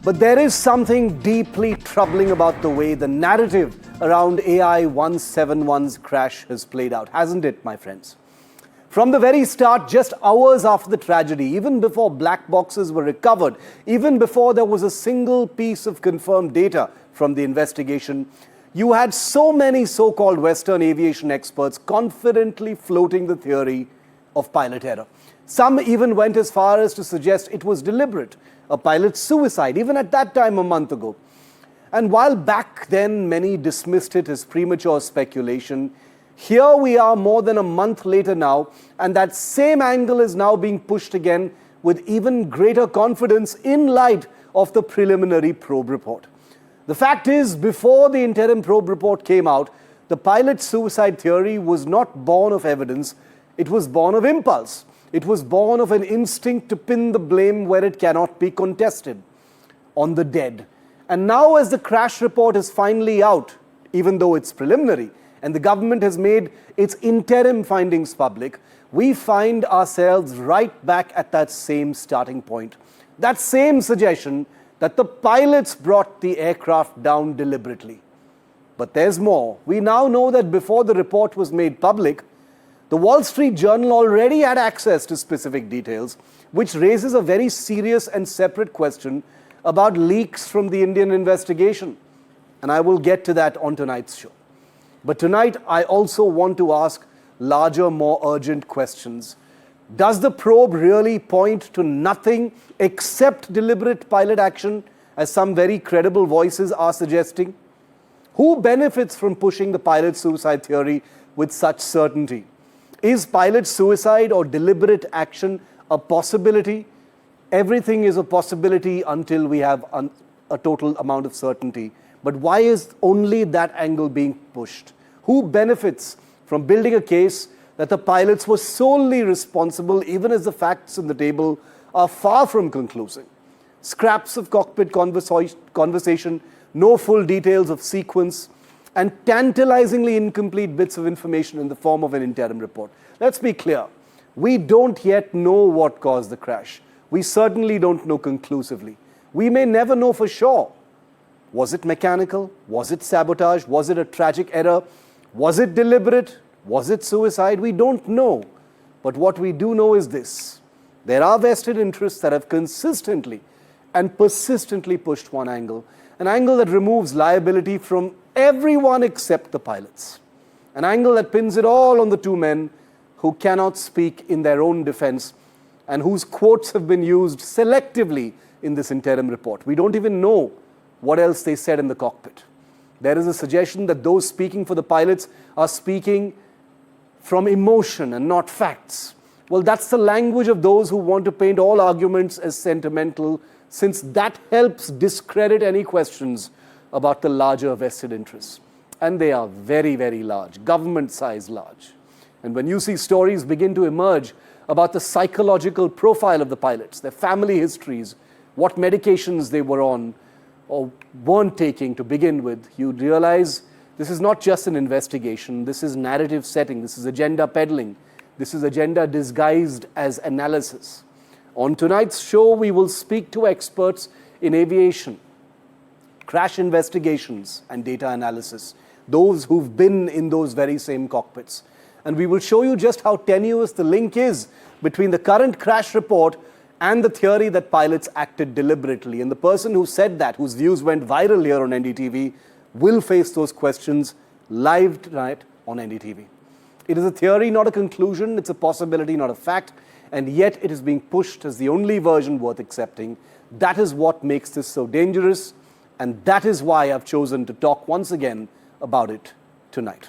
But there is something deeply troubling about the way the narrative around AI 171's crash has played out, hasn't it, my friends? From the very start, just hours after the tragedy, even before black boxes were recovered, even before there was a single piece of confirmed data from the investigation, you had so many so-called Western aviation experts confidently floating the theory of pilot error. Some even went as far as to suggest it was deliberate, a pilot's suicide, even at that time a month ago. And while back then many dismissed it as premature speculation, here we are more than a month later now, and that same angle is now being pushed again with even greater confidence in light of the preliminary probe report. The fact is, before the interim probe report came out, the pilot's suicide theory was not born of evidence, it was born of impulse. It was born of an instinct to pin the blame where it cannot be contested, on the dead. And now as the crash report is finally out, even though it's preliminary, and the government has made its interim findings public, we find ourselves right back at that same starting point. That same suggestion that the pilots brought the aircraft down deliberately. But there's more. We now know that before the report was made public, the Wall Street Journal already had access to specific details, which raises a very serious and separate question about leaks from the Indian investigation. And I will get to that on tonight's show. But tonight, I also want to ask larger, more urgent questions. Does the probe really point to nothing except deliberate pilot action, as some very credible voices are suggesting? Who benefits from pushing the pilot suicide theory with such certainty? Is pilot suicide or deliberate action a possibility? Everything is a possibility until we have a total amount of certainty. But why is only that angle being pushed? Who benefits from building a case that the pilots were solely responsible, even as the facts on the table are far from conclusive? Scraps of cockpit conversation, no full details of sequence, and tantalizingly incomplete bits of information in the form of an interim report. Let's be clear. We don't yet know what caused the crash. We certainly don't know conclusively. We may never know for sure. Was it mechanical? Was it sabotage? Was it a tragic error? Was it deliberate? Was it suicide? We don't know. But what we do know is this. There are vested interests that have consistently and persistently pushed one angle, an angle that removes liability from everyone except the pilots, an angle that pins it all on the two men who cannot speak in their own defense and whose quotes have been used selectively in this interim report. We don't even know what else they said in the cockpit. There is a suggestion that those speaking for the pilots are speaking from emotion and not facts. Well, that's the language of those who want to paint all arguments as sentimental, since that helps discredit any questions about the larger vested interests. And they are very, very large, government-size large. And when you see stories begin to emerge about the psychological profile of the pilots, their family histories, what medications they were on or weren't taking to begin with, you realize this is not just an investigation, this is narrative setting, this is agenda peddling, this is agenda disguised as analysis. On tonight's show, we will speak to experts in aviation, crash investigations and data analysis, those who've been in those very same cockpits. And we will show you just how tenuous the link is between the current crash report and the theory that pilots acted deliberately. And the person who said that, whose views went viral here on NDTV, will face those questions live tonight on NDTV. It is a theory, not a conclusion. It's a possibility, not a fact. And yet it is being pushed as the only version worth accepting. That is what makes this so dangerous. And that is why I've chosen to talk once again about it tonight.